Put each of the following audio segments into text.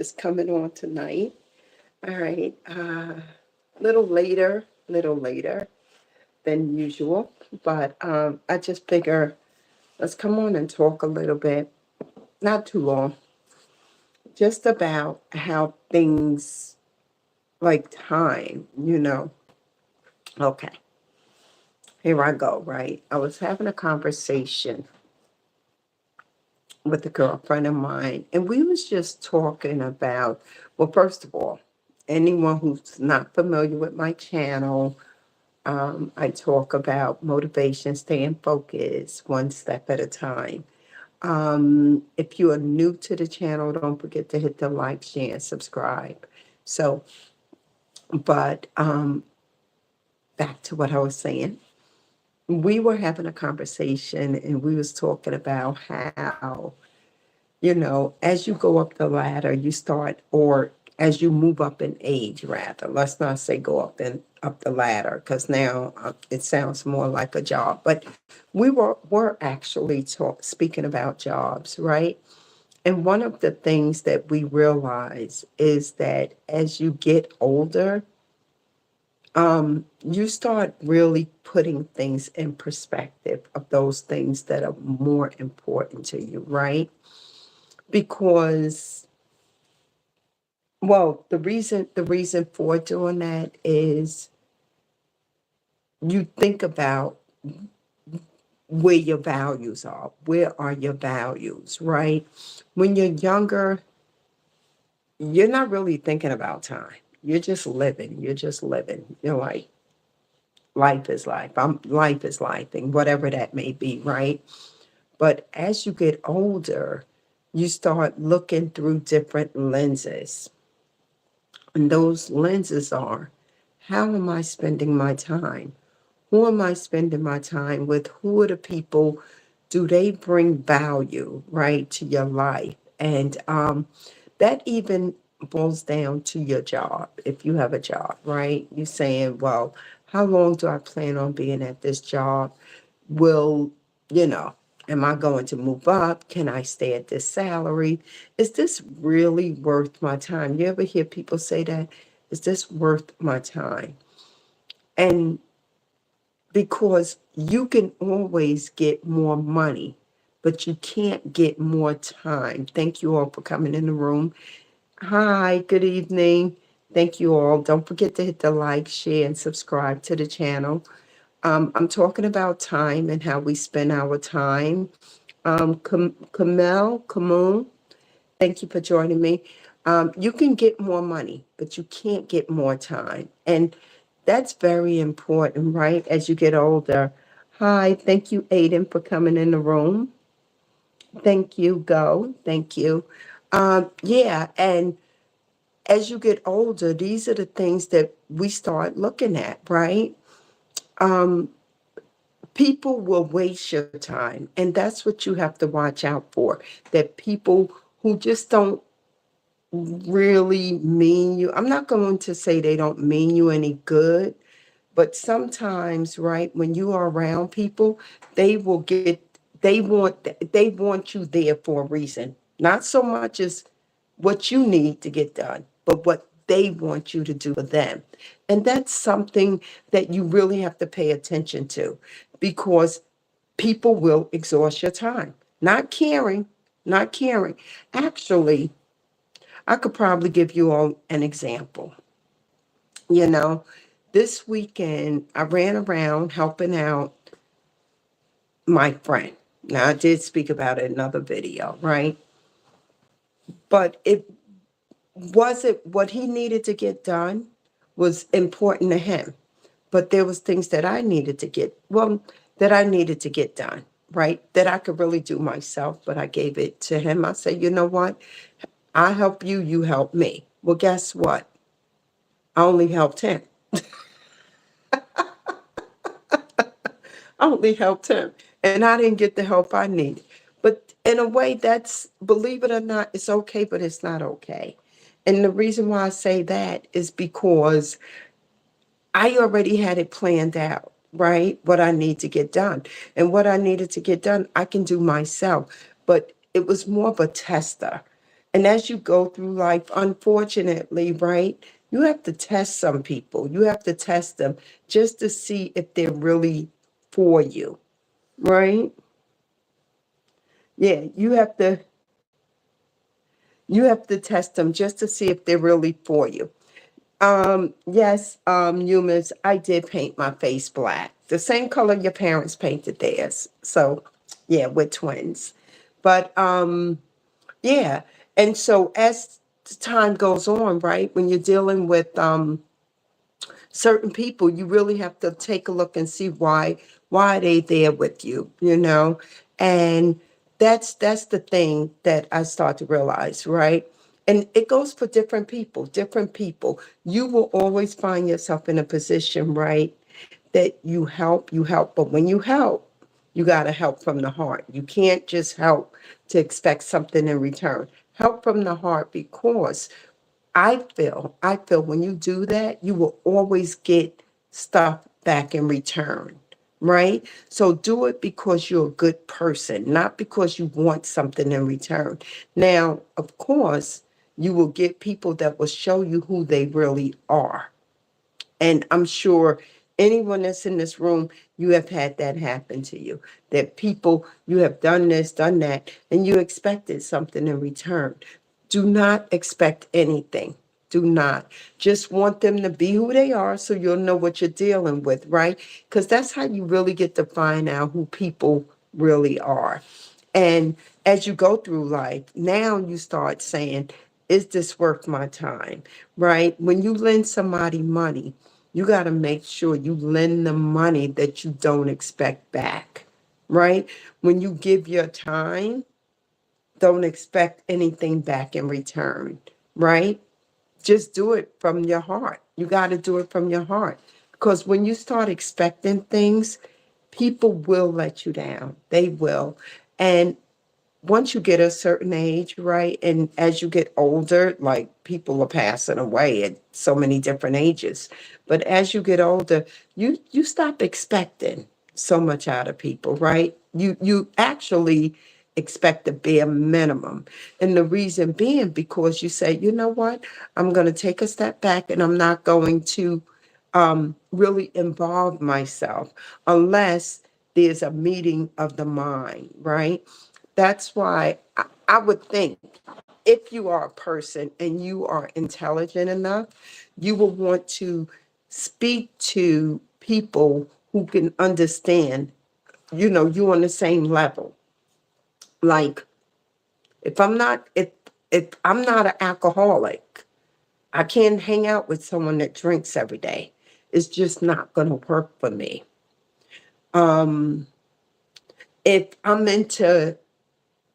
is coming on tonight. All right. Little later than usual, but I just figure let's come on and talk a little bit, not too long, just about how things like time. Okay, here I go, right? I was having a conversation with a girlfriend of mine, and we was just talking about, well, first of all, anyone who's not familiar with my channel, I talk about motivation, staying focused, one step at a time. If you are new to the channel, don't forget to hit the like, share, and subscribe. So, but back to what I was saying. We were having a conversation and we was talking about how, as you go up the ladder, you start, or as you move up in age, rather. Let's not say go up the ladder, because now it sounds more like a job. But we were actually speaking about jobs, right? And one of the things that we realize is that as you get older, you start really putting things in perspective of those things that are more important to you, right? Because, well, the reason for doing that is you think about where your values are. Where are your values, right? When you're younger, you're not really thinking about time. You're just living. You're just living. You're like, life is life. Life is life, and whatever that may be, right? But as you get older, you start looking through different lenses. And those lenses are, how am I spending my time? Who am I spending my time with? Who are the people? Do they bring value, right, to your life? And that even boils down to your job. If you have a job, right? You're saying, well, how long do I plan on being at this job? Will, you know, am I going to move up? Can I stay at this salary? Is this really worth my time? You ever hear people say that? Is this worth my time? And because you can always get more money, but you can't get more time. Thank you all for coming in the room. Hi, good evening. Thank you all. Don't forget to hit the like, share, and subscribe to the channel. I'm talking about time and how we spend our time. Kamoon, thank you for joining me. You can get more money, but you can't get more time. And that's very important, right? As you get older. Hi, thank you, Aiden, for coming in the room. Thank you, Go. Thank you. Yeah, and as you get older, these are the things that we start looking at, right? Um, People will waste your time, and that's what you have to watch out for. That people who just don't really mean you. I'm not going to say they don't mean you any good, but sometimes, right, when you are around people, they will get they want you there for a reason. Not so much as what you need to get done, but what they want you to do for them. And that's something that you really have to pay attention to, because people will exhaust your time. Not caring, not caring. Actually, I could probably give you all an example. You know, this weekend I ran around helping out my friend. Now, I did speak about it in another video, right? But it wasn't what he needed to get done was important to him. But there was things that I needed to get, well, that I needed to get done, right? That I could really do myself, but I gave it to him. I said, you know what? I help you, you help me. Well, guess what? I only helped him. I only helped him. And I didn't get the help I needed. But in a way, that's, believe it or not, it's okay, but it's not okay. And the reason why I say that is because I already had it planned out, right? What I need to get done. And what I needed to get done, I can do myself. But it was more of a tester. And as you go through life, unfortunately, right, you have to test some people. You have to test them just to see if they're really for you, right? Yeah, you have to test them just to see if they're really for you. Yes, humans, I did paint my face black. The same color your parents painted theirs. So, yeah, we're twins. But yeah, and so as time goes on, right, when you're dealing with certain people, you really have to take a look and see why are they there with you, and that's the thing that I start to realize, right? And it goes for different people. You will always find yourself in a position, right, that you help, but when you help, you got to help from the heart. You can't just help to expect something in return. Help from the heart, because I feel when you do that, you will always get stuff back in return, right? So do it because you're a good person, not because you want something in return. Now, of course, you will get people that will show you who they really are. And I'm sure anyone that's in this room, you have had that happen to you. That people, you have done this, done that, and you expected something in return. Do not expect anything. Do not. Just want them to be who they are so you'll know what you're dealing with, right? Because that's how you really get to find out who people really are. And as you go through life, now you start saying, is this worth my time? Right? When you lend somebody money, you got to make sure you lend the money that you don't expect back. Right? When you give your time, don't expect anything back in return. Right? Just do it from your heart. You got to do it from your heart. Because when you start expecting things, people will let you down. They will. And once you get a certain age, right, and as you get older, like people are passing away at so many different ages, but as you get older, you stop expecting so much out of people, right? You actually expect the bare minimum, and the reason being because you say, you know what, I'm going to take a step back, and I'm not going to really involve myself unless there's a meeting of the mind, right? That's why I would think if you are a person and you are intelligent enough, you will want to speak to people who can understand, you on the same level. Like if I'm not an alcoholic, I can't hang out with someone that drinks every day. It's just not gonna work for me. Um, if I'm into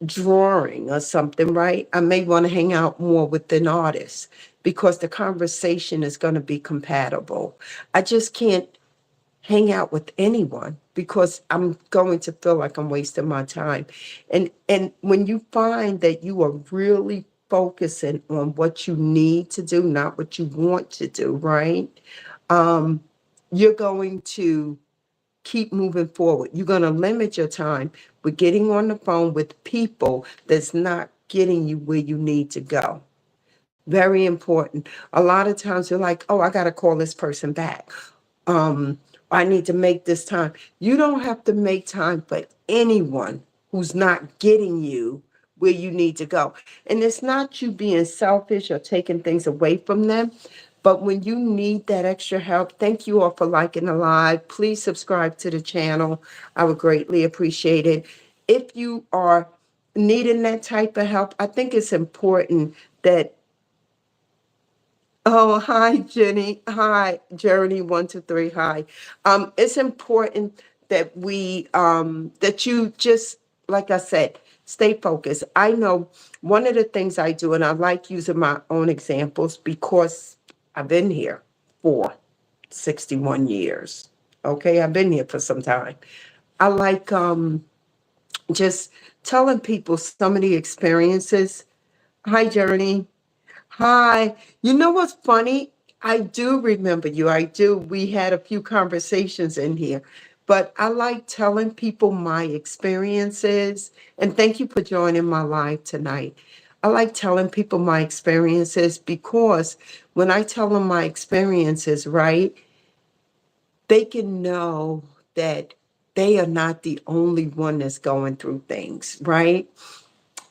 drawing or something, right? I may want to hang out more with an artist because the conversation is going to be compatible. I just can't hang out with anyone because I'm going to feel like I'm wasting my time. And when you find that you are really focusing on what you need to do, not what you want to do, right? Um, you're going to keep moving forward. You're going to limit your time with getting on the phone with people that's not getting you where you need to go. Very important. A lot of times you're like, oh, I got to call this person back. Um, I need to make this time. You don't have to make time for anyone who's not getting you where you need to go. And it's not you being selfish or taking things away from them. But when you need that extra help, thank you all for liking the live. Please subscribe to the channel. I would greatly appreciate it. If you are needing that type of help, I think it's important that. Oh, hi, Jenny. Hi, Journey 123. Hi. It's important that that you just, like I said, stay focused. I know one of the things I do, and I like using my own examples because I've been here for 61 years. Okay, I've been here for some time. I like just telling people some of the experiences. Hi, Journey. Hi. You know what's funny? I do remember you. I do. We had a few conversations in here, but I like telling people my experiences. And thank you for joining my live tonight. I like telling people my experiences because when I tell them my experiences, right, they can know that they are not the only one that's going through things, right?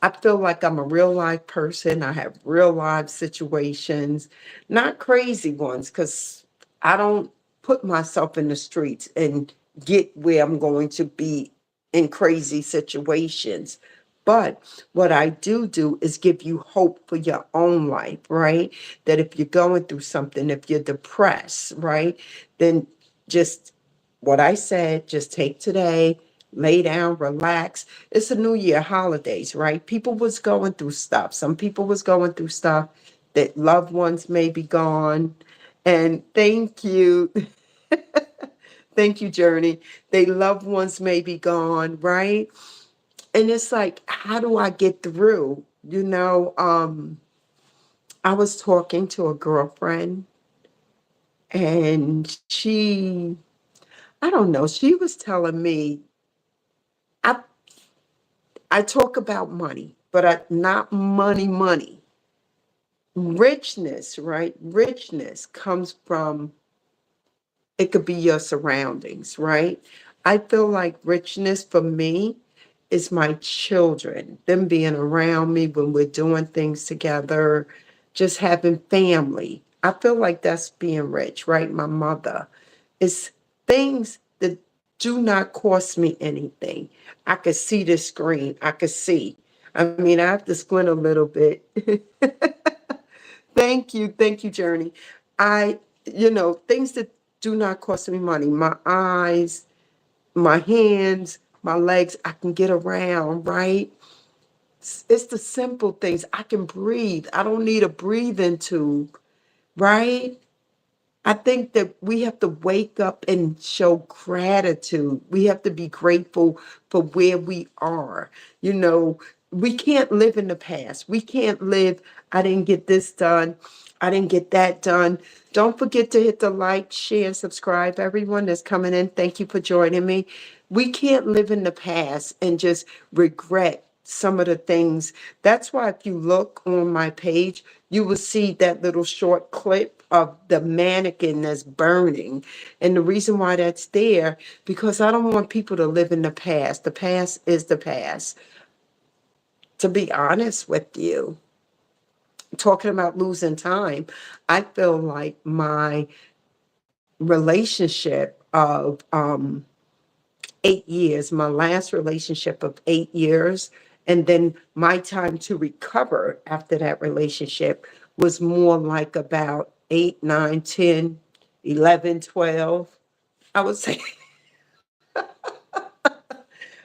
I feel like I'm a real life person. I have real life situations, not crazy ones, because I don't put myself in the streets and get where I'm going to be in crazy situations. But what I do is give you hope for your own life, right? That if you're going through something, if you're depressed, right, then just what I said, just take today, lay down, relax. It's a new year holidays, right? People was going through stuff. Some people was going through stuff that loved ones may be gone. And thank you. Thank you, Journey. They loved ones may be gone, right? And it's like, how do I get through? I was talking to a girlfriend and I don't know, she was telling me, I I talk about money, but not money. Richness, right? Richness comes from, it could be your surroundings, right? I feel like richness for me is my children, them being around me when we're doing things together, just having family. I feel like that's being rich, right? My mother. It's things that do not cost me anything. I could see the screen. I could see. I mean, I have to squint a little bit. Thank you, Journey. Things that do not cost me money. My eyes, my hands, my legs, I can get around, right? It's the simple things. I can breathe. I don't need a breathing tube, right? I think that we have to wake up and show gratitude. We have to be grateful for where we are. You know, we can't live in the past. We can't live, I didn't get this done. I didn't get that done. Don't forget to hit the like, share, subscribe. Everyone that's coming in, thank you for joining me. We can't live in the past and just regret some of the things. That's why if you look on my page, you will see that little short clip of the mannequin that's burning. And the reason why that's there, because I don't want people to live in the past. The past is the past. To be honest with you, talking about losing time, I feel like my relationship of 8 years, my last relationship of 8 years, and then my time to recover after that relationship was more like about 8, 9, 10, 11, 12. I would say,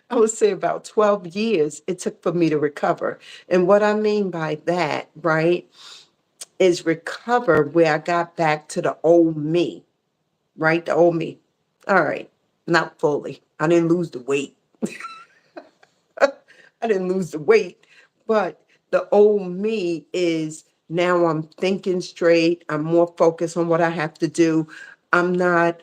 I would say about 12 years it took for me to recover. And what I mean by that, right, is recover where I got back to the old me, right? The old me. All right, not fully. I didn't lose the weight. I didn't lose the weight, but the old me is now I'm thinking straight. I'm more focused on what I have to do. I'm not,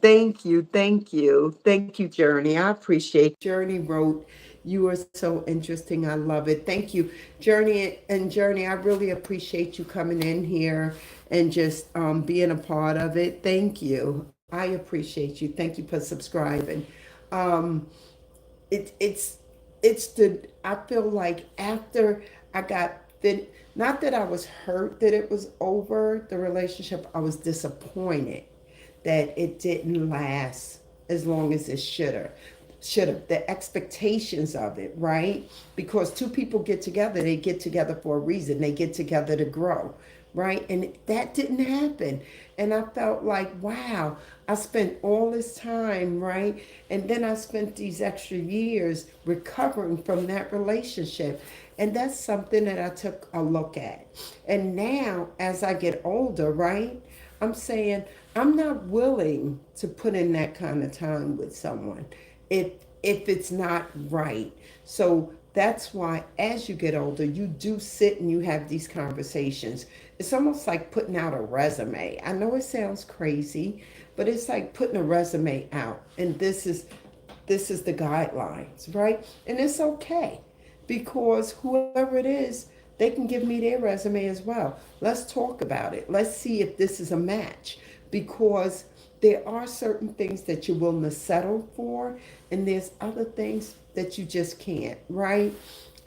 thank you, thank you, thank you, Journey. I appreciate Journey wrote, you are so interesting. I love it. Thank you, Journey. And Journey, I really appreciate you coming in here and just being a part of it. Thank you. I appreciate you. Thank you for subscribing. Um, it's it's the I feel like after I got the not that I was hurt that it was over the relationship, I was disappointed that it didn't last as long as it should have the expectations of it, right? Because two people get together, they get together for a reason, they get together to grow, right? And that didn't happen. And I felt like, wow, I spent all this time, right? And then I spent these extra years recovering from that relationship. And that's something that I took a look at. And now, as I get older, right, I'm saying I'm not willing to put in that kind of time with someone if if it's not right. So that's why as you get older, you do sit and you have these conversations. It's almost like putting out a resume. I know it sounds crazy, but it's like putting a resume out and this is the guidelines, right? And it's okay because whoever it is, they can give me their resume as well. Let's talk about it. Let's see if this is a match, because there are certain things that you're willing to settle for, and there's other things that you just can't, right?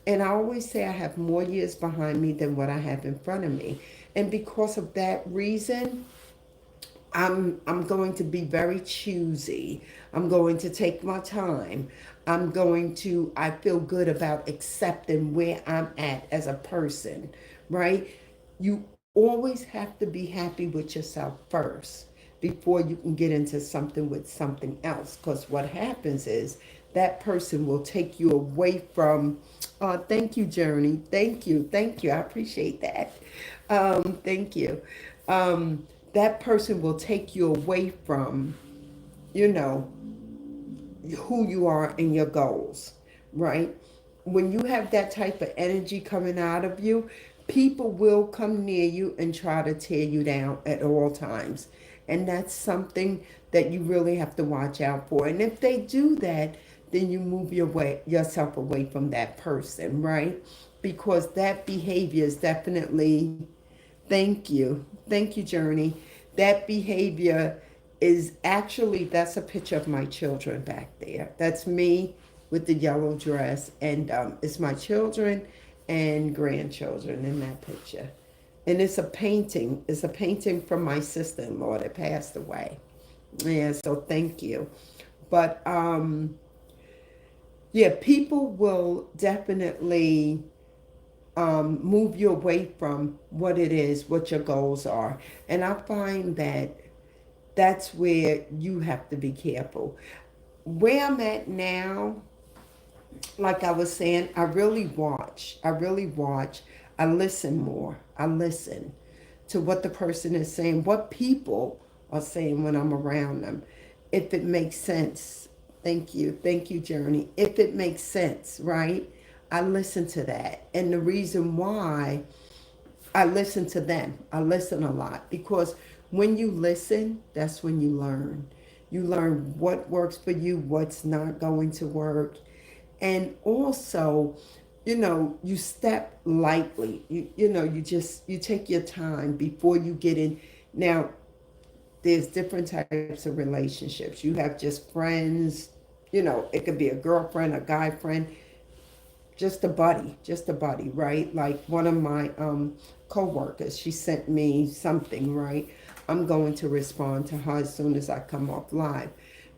And I always say I have more years behind me than what I have in front of me. And because of that reason, I'm going to be very choosy. I'm going to take my time. I feel good about accepting where I'm at as a person, right? You always have to be happy with yourself first before you can get into something with something else. Because what happens is that person will take you away from, thank you, Journey. Thank you. Thank you. I appreciate that. Thank you. That person will take you away from, you know, who you are and your goals, right? When you have that type of energy coming out of you, people will come near you and try to tear you down at all times. And that's something that you really have to watch out for. And if they do that, then you move yourself away from that person, right? Because that behavior is definitely, thank you. Thank you, Journey. That behavior is actually, that's a picture of my children back there. That's me with the yellow dress. And it's my children and grandchildren in that picture. And it's a painting. It's a painting from my sister-in-law that passed away. Yeah, so thank you. But yeah, people will definitely move you away from what it is, what your goals are. And I find that that's where you have to be careful. Where I'm at now, like I was saying, I really watch. I really watch. I listen more. I listen to what the person is saying, what people are saying when I'm around them. If it makes sense. Thank you. Thank you, Journey. If it makes sense, right? I listen to that. And the reason why I listen to them, I listen a lot, because when you listen, that's when you learn. You learn what works for you, what's not going to work. And also, you step lightly. You take your time before you get in. Now, there's different types of relationships. You have just friends, it could be a girlfriend, a guy friend, just a buddy, right? Like one of my co-workers, she sent me something, right? I'm going to respond to her as soon as I come off live.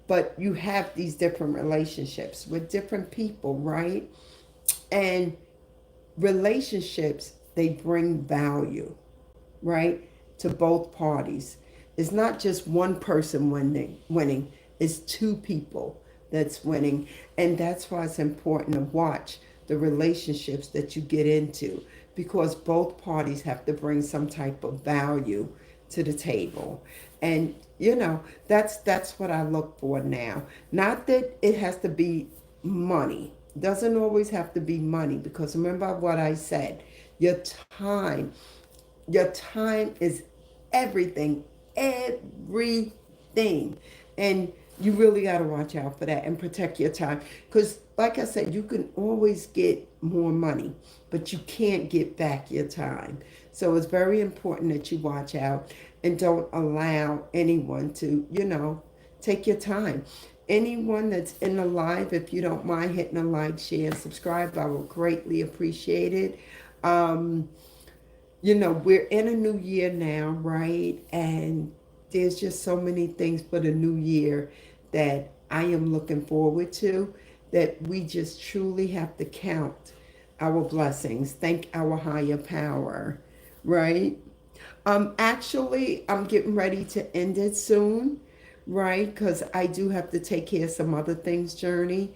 But you have these different relationships with different people, right? And relationships, they bring value, right, to both parties. It's not just one person winning, it's two people that's winning. And that's why it's important to watch the relationships that you get into, because both parties have to bring some type of value to the table. And that's what I look for now. Not that it has to be money. Doesn't always have to be money, because remember what I said. Your time, your time is everything, everything. And you really got to watch out for that and protect your time. Because, like I said, you can always get more money, but you can't get back your time. So it's very important that you watch out and don't allow anyone to, take your time. Anyone that's in the live, if you don't mind hitting a like, share, and subscribe, I will greatly appreciate it. We're in a new year now, right? And there's just so many things for the new year that I am looking forward to, that we just truly have to count our blessings, thank our higher power, right? Actually, I'm getting ready to end it soon, right? Because I do have to take care of some other things, Journey.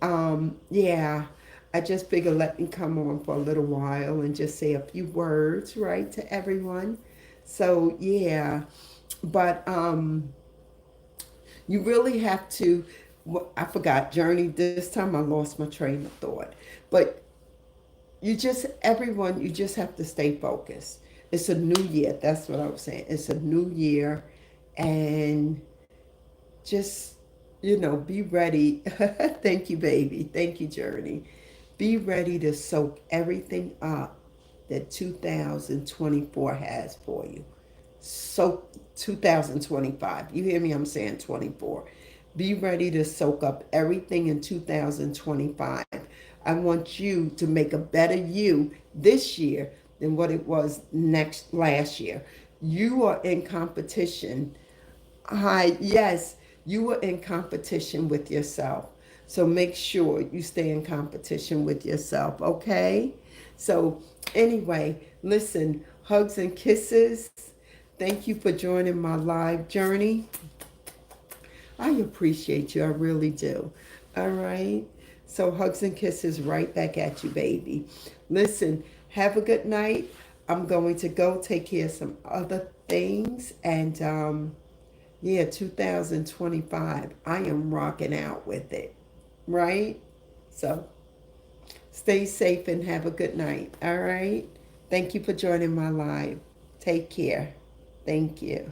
Yeah, I just figured let me come on for a little while and just say a few words, right, to everyone. So, yeah, but you really have to, I forgot, Journey, this time I lost my train of thought. But everyone, you just have to stay focused. It's a new year. That's what I was saying. It's a new year. And just, be ready. Thank you, baby. Thank you, Journey. Be ready to soak everything up that 2024 has for you. So 2025. You hear me? I'm saying 24. Be ready to soak up everything in 2025. I want you to make a better you this year than what it was last year. You are in competition. Hi, yes, you are in competition with yourself. So make sure you stay in competition with yourself, okay? So, anyway, listen, hugs and kisses. Thank you for joining my live journey. I appreciate you. I really do. All right. So, hugs and kisses right back at you, baby. Listen, have a good night. I'm going to go take care of some other things. And, yeah, 2025, I am rocking out with it. Right? So, stay safe and have a good night. All right. Thank you for joining my live. Take care. Thank you.